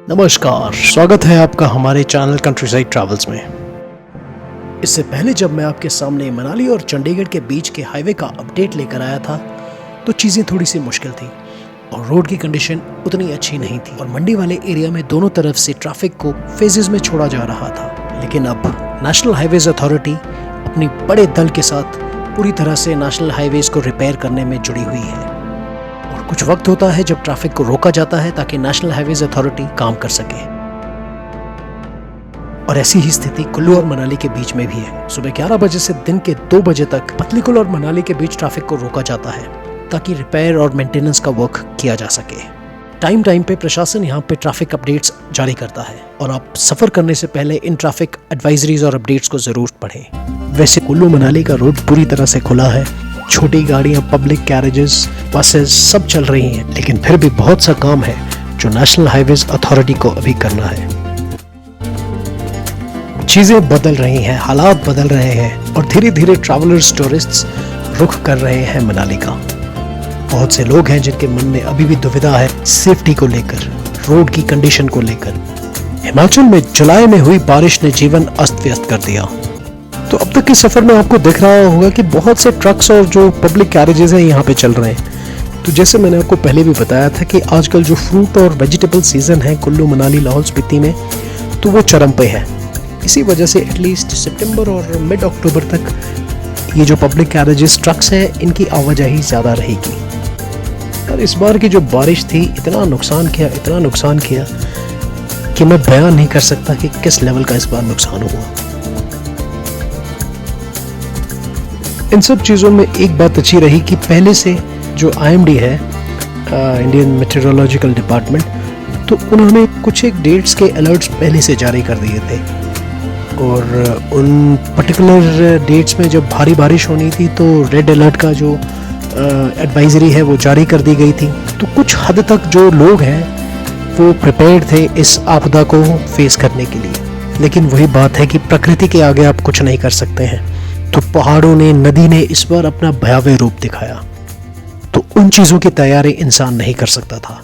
नमस्कार, स्वागत है आपका हमारे चैनल कंट्रीसाइड ट्रैवल्स में। इससे पहले जब मैं आपके सामने मनाली और चंडीगढ़ के बीच के हाईवे का अपडेट लेकर आया था तो चीज़ें थोड़ी सी मुश्किल थी और रोड की कंडीशन उतनी अच्छी नहीं थी और मंडी वाले एरिया में दोनों तरफ से ट्रैफिक को फेजेस में छोड़ा जा रहा था। लेकिन अब नेशनल हाईवेज अथॉरिटी अपनी बड़े दल के साथ पूरी तरह से नेशनल हाईवेज को रिपेयर करने में जुड़ी हुई है। कुछ वक्त होता है जब ट्रैफिक को रोका जाता है ताकि नेशनल हाईवेज अथॉरिटी काम कर सके और ऐसी ही स्थिति कुल्लू और मनाली के बीच में भी है। सुबह 11 बजे से दिन के 2 बजे तक पतलीकुल और मनाली के बीच ट्रैफिक को रोका जाता है ताकि रिपेयर और मेंटेनेंस का वर्क किया जा सके। टाइम पे प्रशासन यहाँ पे ट्रैफिक अपडेट्स जारी करता है और आप सफर करने से पहले इन ट्रैफिक एडवाइजरीज और अपडेट्स को जरूर पढ़ें। वैसे कुल्लू मनाली का रोड पूरी तरह से खुला है, छोटी गाड़ियां, पब्लिक कैरेजेस, बसेस सब चल रही हैं, लेकिन फिर भी बहुत सा काम है जो नेशनल हाईवेज अथॉरिटी को अभी करना है। चीजें बदल रही हैं, हालात बदल रहे हैं और धीरे धीरे ट्रैवलर्स, टूरिस्ट्स रुख कर रहे हैं मनाली का। बहुत से लोग हैं जिनके मन में अभी भी दुविधा है सेफ्टी को लेकर, रोड की कंडीशन को लेकर। हिमाचल में जुलाई में हुई बारिश ने जीवन अस्त व्यस्त कर दिया। तो अब तक के सफर में आपको दिख रहा होगा कि बहुत से ट्रक्स और जो पब्लिक कैरेजेस हैं यहाँ पे चल रहे हैं। तो जैसे मैंने आपको पहले भी बताया था कि आजकल जो फ्रूट और वेजिटेबल सीजन है कुल्लू मनाली लाहौल स्पीति में, तो वो चरम पे है। इसी वजह से एटलीस्ट सितंबर और मिड अक्टूबर तक ये जो पब्लिक कैरेजेस, ट्रक्स हैं, इनकी आवाजाही ज़्यादा रहेगी। पर इस बार की जो बारिश थी इतना नुकसान किया कि मैं बयान नहीं कर सकता कि किस लेवल का इस बार नुकसान हुआ। इन सब चीज़ों में एक बात अच्छी रही कि पहले से जो IMD है, इंडियन मेट्रोलॉजिकल डिपार्टमेंट, तो उन्होंने कुछ एक डेट्स के अलर्ट्स पहले से जारी कर दिए थे और उन पर्टिकुलर डेट्स में जब भारी बारिश होनी थी तो रेड अलर्ट का जो एडवाइजरी है वो जारी कर दी गई थी। तो कुछ हद तक जो लोग हैं वो प्रिपेयर्ड थे इस आपदा को फेस करने के लिए। लेकिन वही बात है कि प्रकृति के आगे आप कुछ नहीं कर सकते हैं। तो पहाड़ों ने, नदी ने इस बार अपना भयावह रूप दिखाया, तो उन चीज़ों की तैयारी इंसान नहीं कर सकता था।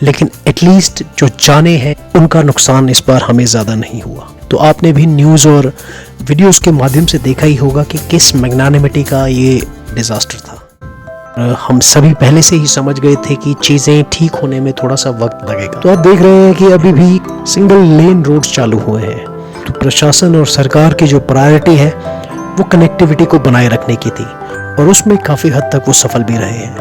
लेकिन एटलीस्ट जो जाने हैं उनका नुकसान इस बार हमें ज़्यादा नहीं हुआ। तो आपने भी न्यूज़ और वीडियोस के माध्यम से देखा ही होगा कि किस मैग्नानिमिटी का ये डिज़ास्टर था। हम सभी पहले से ही समझ गए थे कि चीज़ें ठीक होने में थोड़ा सा वक्त लगेगा। तो आप देख रहे हैं कि अभी भी सिंगल लेन रोड्स चालू हुए हैं। तो प्रशासन और सरकार की जो प्रायोरिटी है वो कनेक्टिविटी को बनाए रखने की थी और उसमें काफ़ी हद तक वो सफल भी रहे हैं।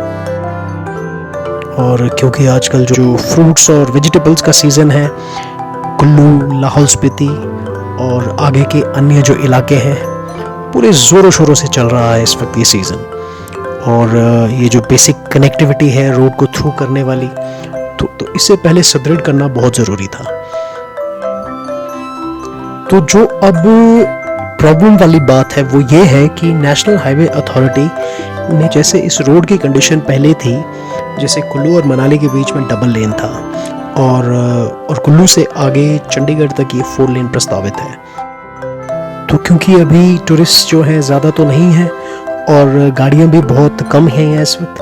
और क्योंकि आजकल जो फ्रूट्स और वेजिटेबल्स का सीज़न है, कुल्लू, लाहौल स्पीति और आगे के अन्य जो इलाके हैं, पूरे ज़ोरों शोरों से चल रहा है इस वक्त ये सीज़न। और ये जो बेसिक कनेक्टिविटी है रोड को थ्रू करने वाली, तो इससे पहले सुदृढ़ करना बहुत ज़रूरी था। तो जो अब प्रॉब्लम वाली बात है वो ये है कि नेशनल हाईवे अथॉरिटी ने, जैसे इस रोड की कंडीशन पहले थी, जैसे कुल्लू और मनाली के बीच में डबल लेन था और कुल्लू से आगे चंडीगढ़ तक ये 4 लेन प्रस्तावित है। तो क्योंकि अभी टूरिस्ट जो हैं ज़्यादा तो नहीं है और गाड़ियाँ भी बहुत कम हैं इस वक्त,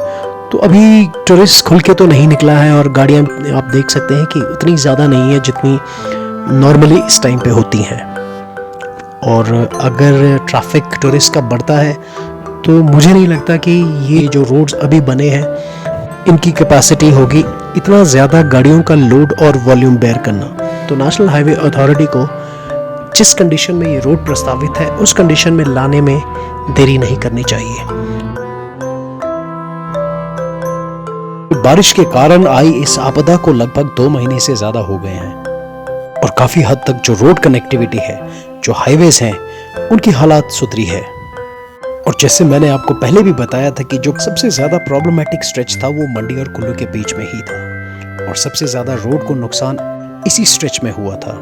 तो अभी टूरिस्ट खुल के तो नहीं निकला है और गाड़ियाँ आप देख सकते हैं कि उतनी ज़्यादा नहीं है जितनी नॉर्मली इस टाइम पे होती हैं। और अगर ट्रैफिक टूरिस्ट का बढ़ता है तो मुझे नहीं लगता कि ये जो रोड्स अभी बने हैं इनकी कैपेसिटी होगी इतना ज़्यादा गाड़ियों का लोड और वॉल्यूम बेयर करना। तो नेशनल हाईवे अथॉरिटी को जिस कंडीशन में ये रोड प्रस्तावित है उस कंडीशन में लाने में देरी नहीं करनी चाहिए। बारिश के कारण आई इस आपदा को लगभग 2 महीने से ज़्यादा हो गए हैं और काफ़ी हद तक जो रोड कनेक्टिविटी है, जो हाईवेज हैं, उनकी हालात सुधरी है। और जैसे मैंने आपको पहले भी बताया था कि जो सबसे ज़्यादा प्रॉब्लमेटिक स्ट्रेच था वो मंडी और कुल्लू के बीच में ही था और सबसे ज़्यादा रोड को नुकसान इसी स्ट्रेच में हुआ था।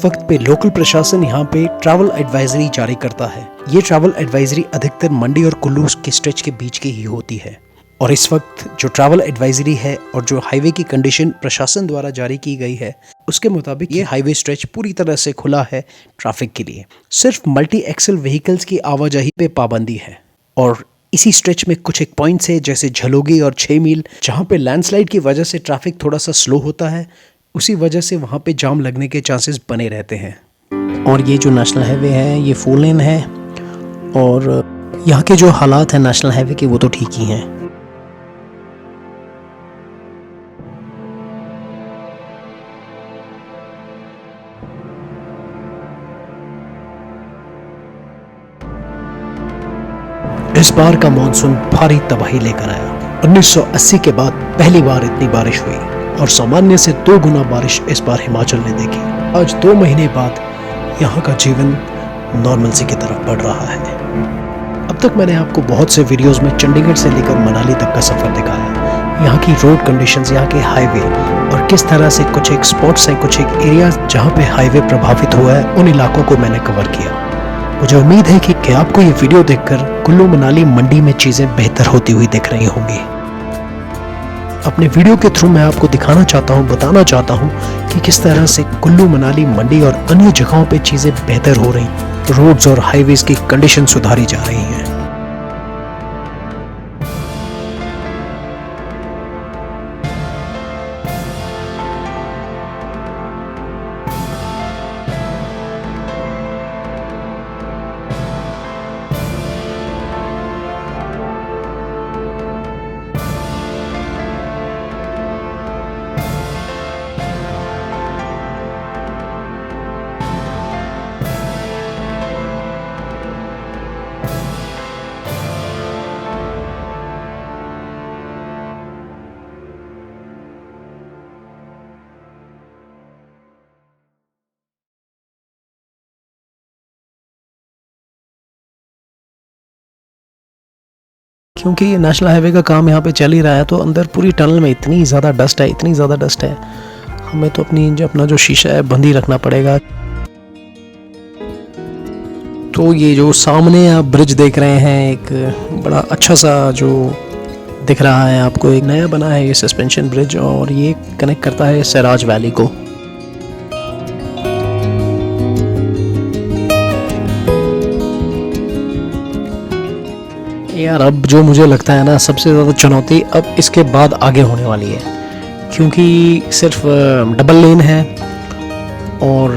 वक्त पे लोकल प्रशासन यहाँ पे ट्रैवल एडवाइजरी जारी करता है। ये ट्रैवल एडवाइजरी अधिकतर मंडी और कुल्लू के स्ट्रेच के बीच की ही होती है। और इस वक्त जो ट्रैवल एडवाइजरी है और जो हाईवे की कंडीशन प्रशासन द्वारा जारी की गई है उसके मुताबिक ये हाईवे स्ट्रेच पूरी तरह से खुला है ट्रैफिक के लिए। सिर्फ मल्टी एक्सल व्हीकल्स की आवाजाही पे पाबंदी है और इसी स्ट्रेच में कुछ एक पॉइंट्स है जैसे झलोगी और 6 मील, जहाँ पे लैंडस्लाइड की वजह से ट्रैफिक थोड़ा सा स्लो होता है उसी वजह से वहाँ पे जाम लगने के चांसेस बने रहते हैं। और ये जो नेशनल हाईवे है ये 4 लेन है और यहाँ के जो हालात हैं नेशनल हाईवे के वो तो ठीक ही हैं। इस बार का मानसून भारी तबाही लेकर आया। 1980 के बाद पहली बार इतनी बारिश हुई और सामान्य से 2 गुना बारिश इस बार हिमाचल ने देखी। आज 2 महीने बाद यहाँ का जीवन नॉर्मलसी की तरफ बढ़ रहा है। अब तक मैंने आपको बहुत से वीडियोस में चंडीगढ़ से लेकर मनाली तक का सफर दिखाया। यहाँ की रोड कंडीशंस, यहाँ के हाईवे और किस तरह से कुछ एक स्पॉट्स हैं, कुछ एक एरियाज जहाँ पे हाईवे प्रभावित हुआ है, उन इलाकों को मैंने कवर किया। मुझे उम्मीद है कि आपको ये वीडियो देखकर कुल्लू मनाली मंडी में चीजें बेहतर होती हुई दिख रही होंगी। अपने वीडियो के थ्रू मैं आपको दिखाना चाहता हूँ, बताना चाहता हूँ कि किस तरह से कुल्लू मनाली मंडी और अन्य जगहों पे चीजें बेहतर हो रही, रोड्स और हाईवेज की कंडीशन सुधारी जा रही हैं। क्योंकि ये नेशनल हाईवे का काम यहाँ पे चल ही रहा है तो अंदर पूरी टनल में इतनी ज़्यादा डस्ट है, इतनी ज़्यादा डस्ट है, हमें तो अपना जो शीशा है बंद ही रखना पड़ेगा। तो ये जो सामने आप ब्रिज देख रहे हैं, एक बड़ा अच्छा सा जो दिख रहा है आपको, एक नया बना है ये सस्पेंशन ब्रिज और ये कनेक्ट करता है सराज वैली को। यार अब जो मुझे लगता है ना सबसे ज़्यादा चुनौती अब इसके बाद आगे होने वाली है, क्योंकि सिर्फ डबल लेन है और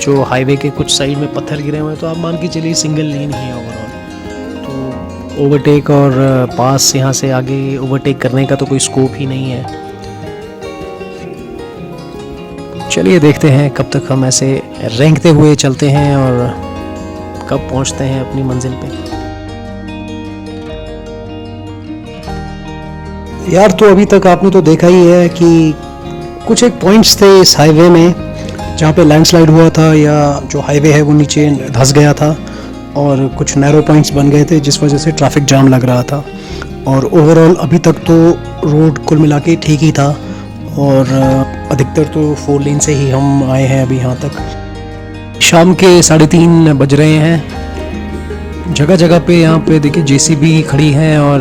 जो हाईवे के कुछ साइड में पत्थर गिरे हुए हैं, तो आप मान के चलिए सिंगल लेन ही है ओवरऑल। तो ओवरटेक और पास यहाँ से आगे ओवरटेक करने का तो कोई स्कोप ही नहीं है। चलिए देखते हैं कब तक हम ऐसे रेंगते हुए चलते हैं और कब पहुँचते हैं अपनी मंजिल पे। यार तो अभी तक आपने तो देखा ही है कि कुछ एक पॉइंट्स थे इस हाईवे में जहाँ पे लैंडस्लाइड हुआ था या जो हाईवे है वो नीचे धंस गया था और कुछ नैरो पॉइंट्स बन गए थे जिस वजह से ट्रैफिक जाम लग रहा था। और ओवरऑल अभी तक तो रोड कुल मिला के ठीक ही था और अधिकतर तो 4 लेन से ही हम आए हैं अभी यहाँ तक। शाम के 3:30 बज रहे हैं। जगह जगह पे यहाँ पे देखिए जेसीबी खड़ी है और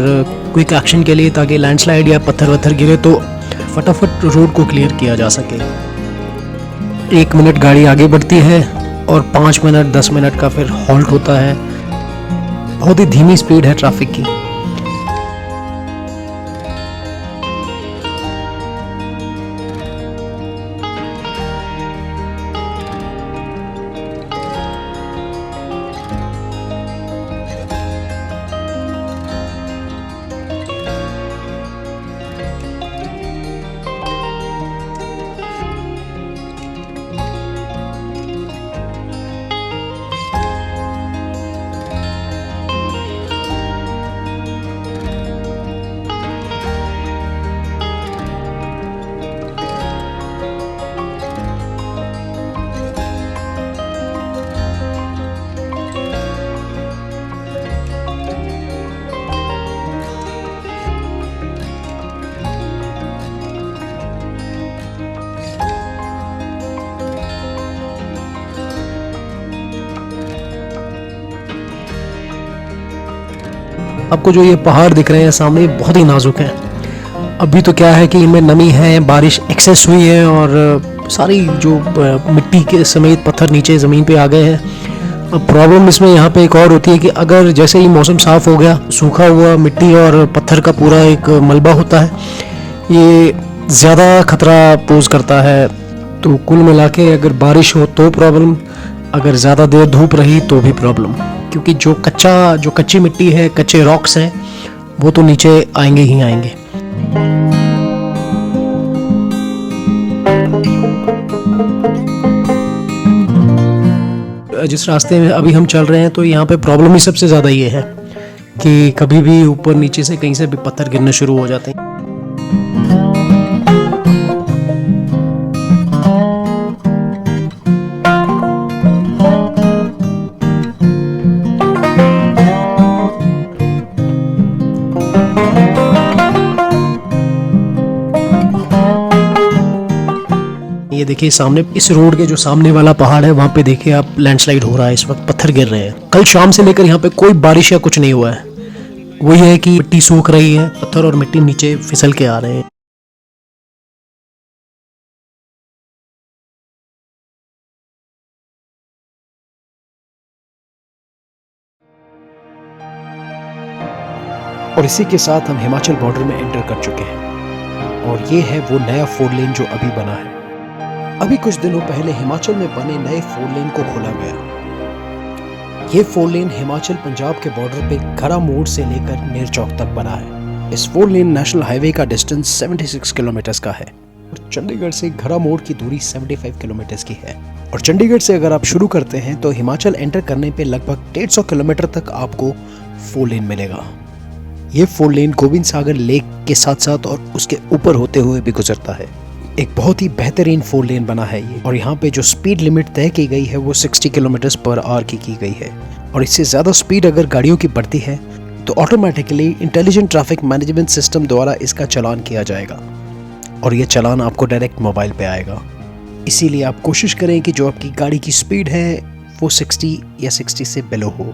क्विक एक्शन के लिए, ताकि लैंडस्लाइड या पत्थर वत्थर गिरे तो फटाफट रोड को क्लियर किया जा सके। 1 मिनट गाड़ी आगे बढ़ती है और 5 मिनट 10 मिनट का फिर हॉल्ट होता है। बहुत ही धीमी स्पीड है ट्रैफिक की। आपको जो ये पहाड़ दिख रहे हैं सामने बहुत ही नाजुक हैं। अभी तो क्या है कि इनमें नमी है, बारिश एक्सेस हुई है और सारी जो मिट्टी के समेत पत्थर नीचे ज़मीन पे आ गए हैं। अब प्रॉब्लम इसमें यहाँ पे एक और होती है कि अगर जैसे ही मौसम साफ़ हो गया, सूखा हुआ मिट्टी और पत्थर का पूरा एक मलबा होता है, ये ज़्यादा खतरा पोज करता है। तो कुल मिला के अगर बारिश हो तो प्रॉब्लम, अगर ज़्यादा देर धूप रही तो भी प्रॉब्लम, क्योंकि जो कच्ची मिट्टी है, कच्चे रॉक्स हैं, वो तो नीचे आएंगे ही आएंगे। जिस रास्ते में अभी हम चल रहे हैं तो यहाँ पे प्रॉब्लम ही सबसे ज़्यादा ये है कि कभी भी ऊपर नीचे से कहीं से भी पत्थर गिरने शुरू हो जाते हैं। ये देखिए सामने, इस रोड के जो सामने वाला पहाड़ है वहाँ पे देखिए आप, लैंडस्लाइड हो रहा है इस वक्त, पत्थर गिर रहे हैं। कल शाम से लेकर यहाँ पे कोई बारिश या कुछ नहीं हुआ है। वही है कि मिट्टी सूख रही है, पत्थर और मिट्टी नीचे फिसल के आ रहे हैं। और इसी के साथ हम हिमाचल बॉर्डर में एंटर कर चुके हैं और ये है वो नया 4 लेन जो अभी बना है। अभी कुछ दिनों पहले हिमाचल में बने नए 4 लेन को खोला गया। ये 4 लेन हिमाचल पंजाब के बॉर्डर पे घरा मोड़ से लेकर नेरचौक तक बना है। इस 4 लेन नेशनल हाईवे का डिस्टेंस 76 किलोमीटर का है और चंडीगढ़ से घरा मोड़ की दूरी 75 किलोमीटर की है। और चंडीगढ़ से अगर आप शुरू करते हैं तो हिमाचल एंटर करने पे लगभग 150 किलोमीटर तक आपको 4 लेन मिलेगा। ये 4 लेन गोविंद सागर लेक के साथ साथ और उसके ऊपर होते हुए भी गुजरता है। एक बहुत ही बेहतरीन 4 लेन बना है ये, और यहाँ पे जो स्पीड लिमिट तय की गई है वो 60 किलोमीटर पर आवर की गई है। और इससे ज़्यादा स्पीड अगर गाड़ियों की बढ़ती है तो automatically intelligent traffic management system द्वारा इसका चालान किया जाएगा और ये चालान आपको डायरेक्ट मोबाइल पे आएगा। इसीलिए आप कोशिश करें कि जो आपकी गाड़ी की स्पीड है वो 60 या 60 से बिलो हो।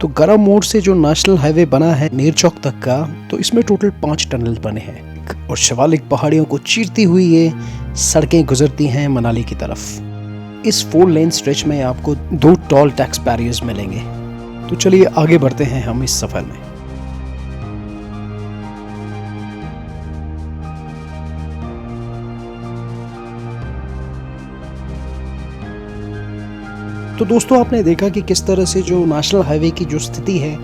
तो गरा मोड़ से जो नेशनल हाईवे बना है नेरचौक तक का, तो इसमें टोटल 5 टनल बने हैं और शिवालिक पहाड़ियों को चीरती हुई ये सड़कें गुजरती हैं मनाली की तरफ। इस 4 लेन स्ट्रेच में आपको 2 टॉल टैक्स बैरियर्स मिलेंगे। तो चलिए आगे बढ़ते हैं हम इस सफर में। तो दोस्तों आपने देखा कि किस तरह से जो नेशनल हाईवे की जो स्थिति है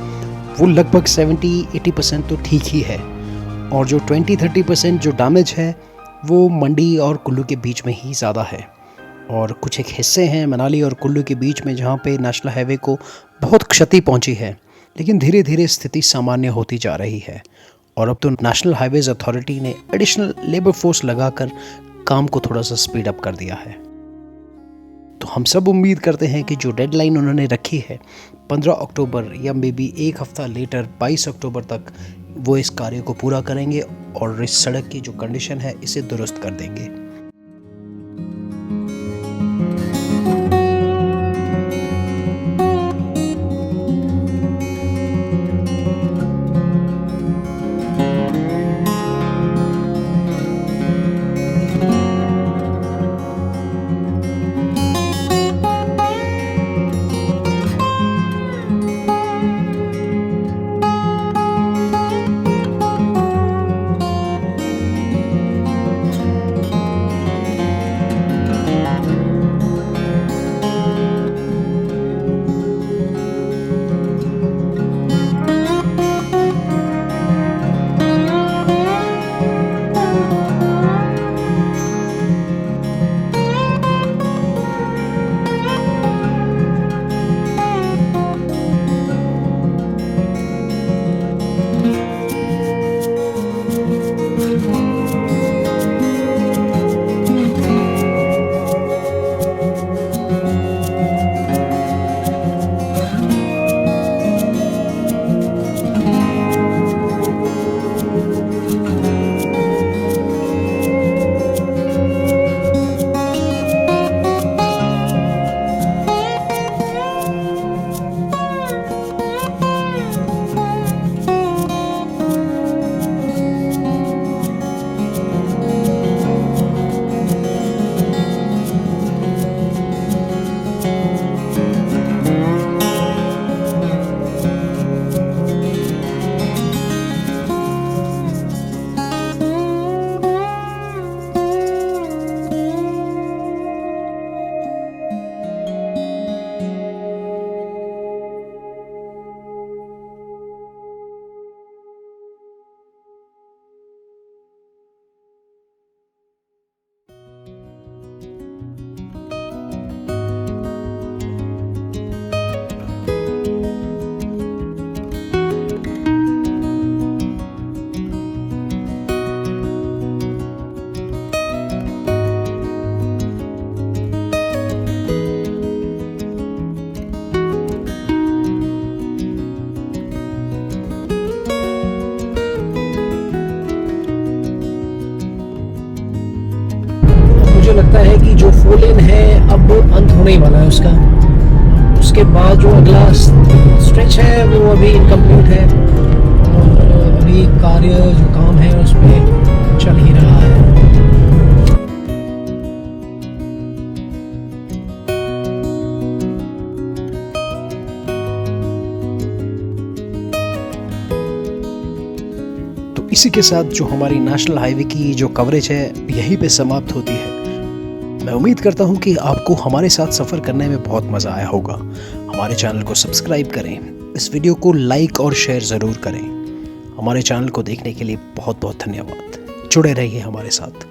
वो लगभग 70-80% तो ठीक ही है, और जो 20-30% जो डैमेज है वो मंडी और कुल्लू के बीच में ही ज़्यादा है। और कुछ एक हिस्से हैं मनाली और कुल्लू के बीच में जहाँ पे नेशनल हाईवे को बहुत क्षति पहुँची है, लेकिन धीरे धीरे स्थिति सामान्य होती जा रही है। और अब तो नेशनल हाईवेज़ अथॉरिटी ने एडिशनल लेबर फोर्स लगाकर काम को थोड़ा सा स्पीड अप कर दिया है। तो हम सब उम्मीद करते हैं कि जो डेडलाइन उन्होंने रखी है 15 अक्टूबर या मे बी एक हफ्ता लेटर 22 अक्टूबर तक वो इस कार्य को पूरा करेंगे और इस सड़क की जो कंडीशन है इसे दुरुस्त कर देंगे। मुझे लगता है कि जो 4 लेन है अब अंत होने ही वाला है उसका। उसके बाद जो अगला स्ट्रेच है वो अभी इनकम्प्लीट है और अभी कार्य जो काम है उसमें चल ही रहा है। तो इसी के साथ जो हमारी नेशनल हाईवे की जो कवरेज है यहीं पे समाप्त होती है। मैं उम्मीद करता हूँ कि आपको हमारे साथ सफ़र करने में बहुत मज़ा आया होगा। हमारे चैनल को सब्सक्राइब करें, इस वीडियो को लाइक और शेयर ज़रूर करें। हमारे चैनल को देखने के लिए बहुत बहुत धन्यवाद। जुड़े रहिए हमारे साथ।